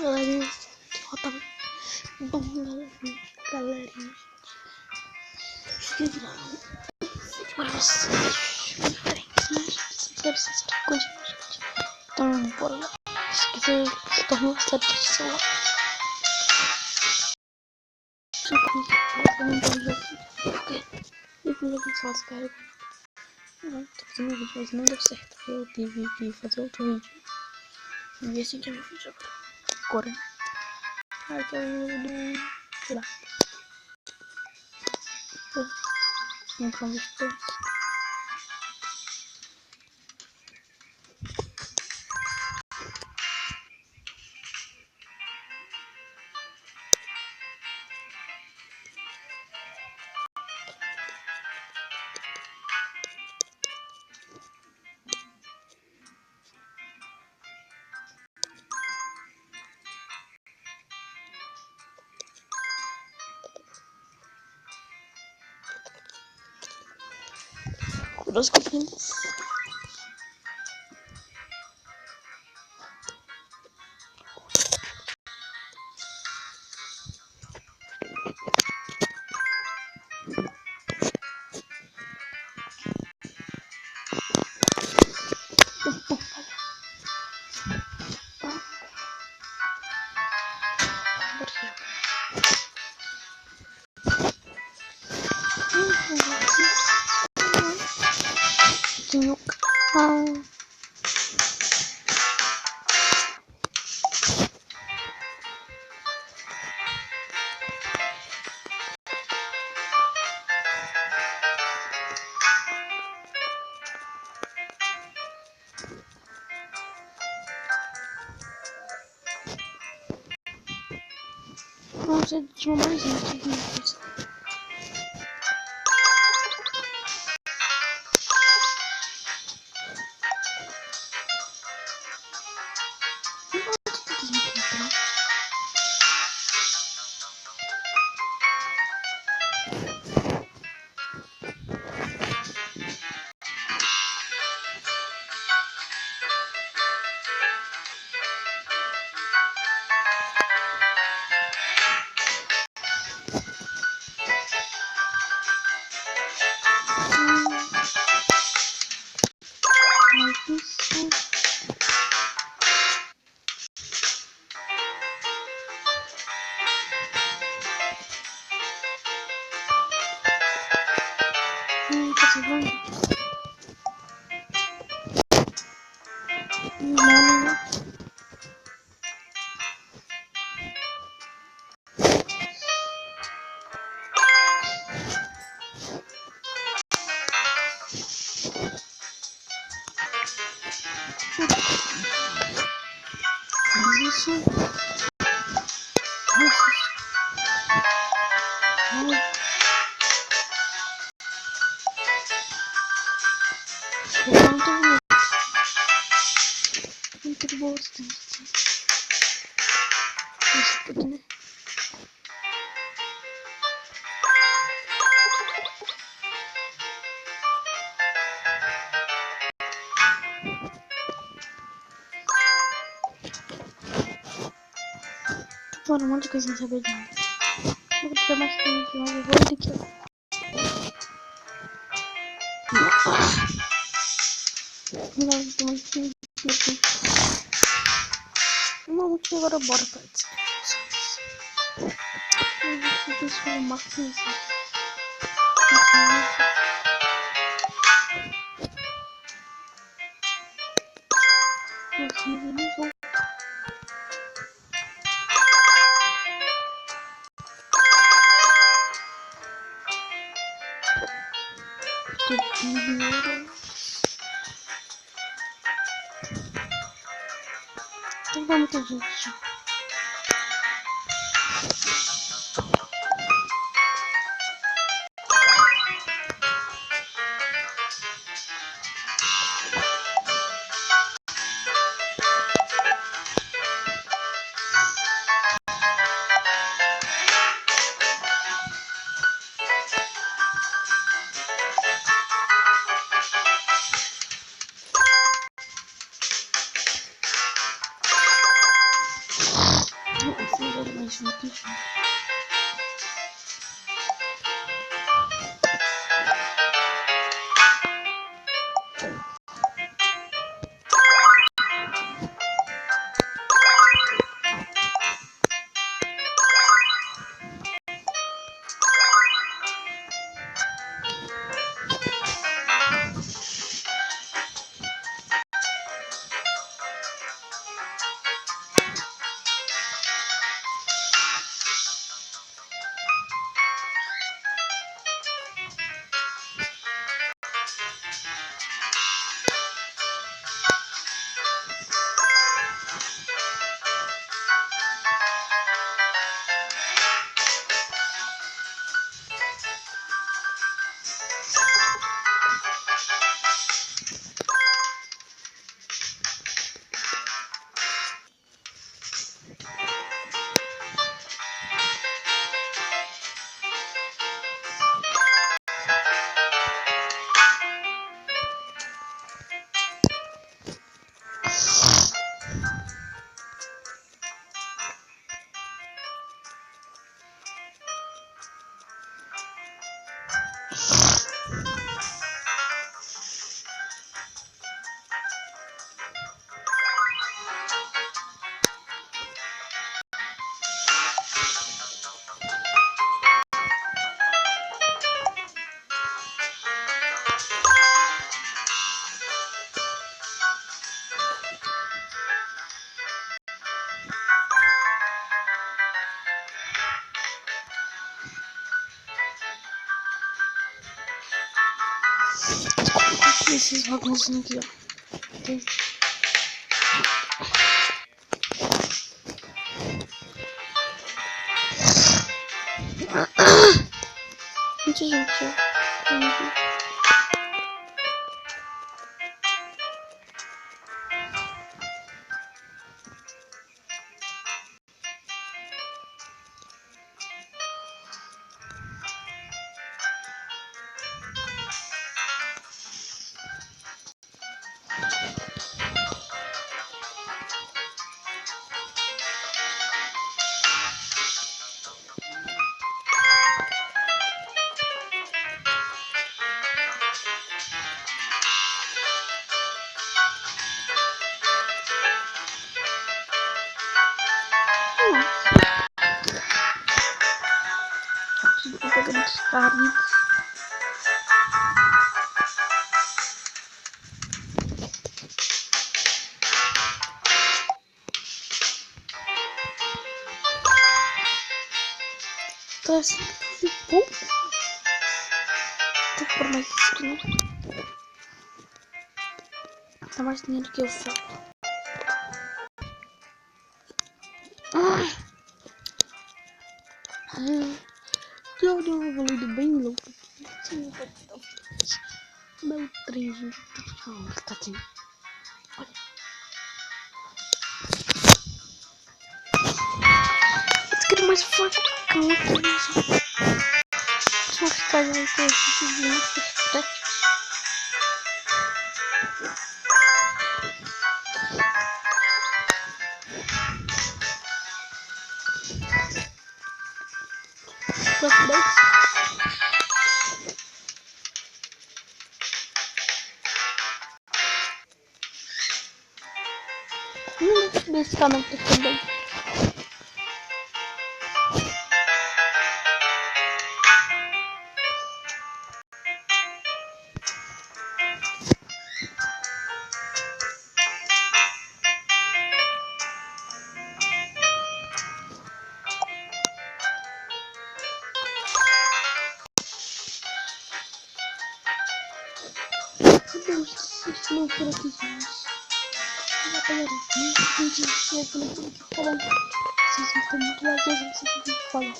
galerinha, bom, galerinha, escrevi lá um vídeo para vocês diferentes, mas sincero, continua. Então, bora lá. Se quiser tornar uma série de celular, eu vou porque eu vou lançar esse cara. Não, tô fazendo um vídeo, mas não deu certo. Eu tive que fazer outro vídeo. E assim que é meu vídeo agora. Aí que eu do. Sei lá. Não pra um vídeo. Duas copinhas. No canal. Vamos de uma mais gente. Muito boa, né? Fora um monte de coisa sem saber de nada. Eu vou pegar mais tempo, mas eu vou ter que. Não, tem mais tempo aqui. Não, que agora bora pra isso. Eu vou fazer isso no máximo. Tem muita gente. isso aqui. Esses vagões aqui, ó. Tem... Muita gente, ó. Tô pegando os caras. Tá assim, ficou. Vou por mais dinheiro. Tá mais dinheiro que eu falo. Eu dei um evoluído bem louco. Meu 3, gente. Tá assim. Olha. Esse aqui é mais forte do que o outro. Só ficar já com esse vídeo. Desse canal aqui também. Não por aqui, gente. Galera, muito vídeo. Vocês estão muito legais. Vocês vão falar.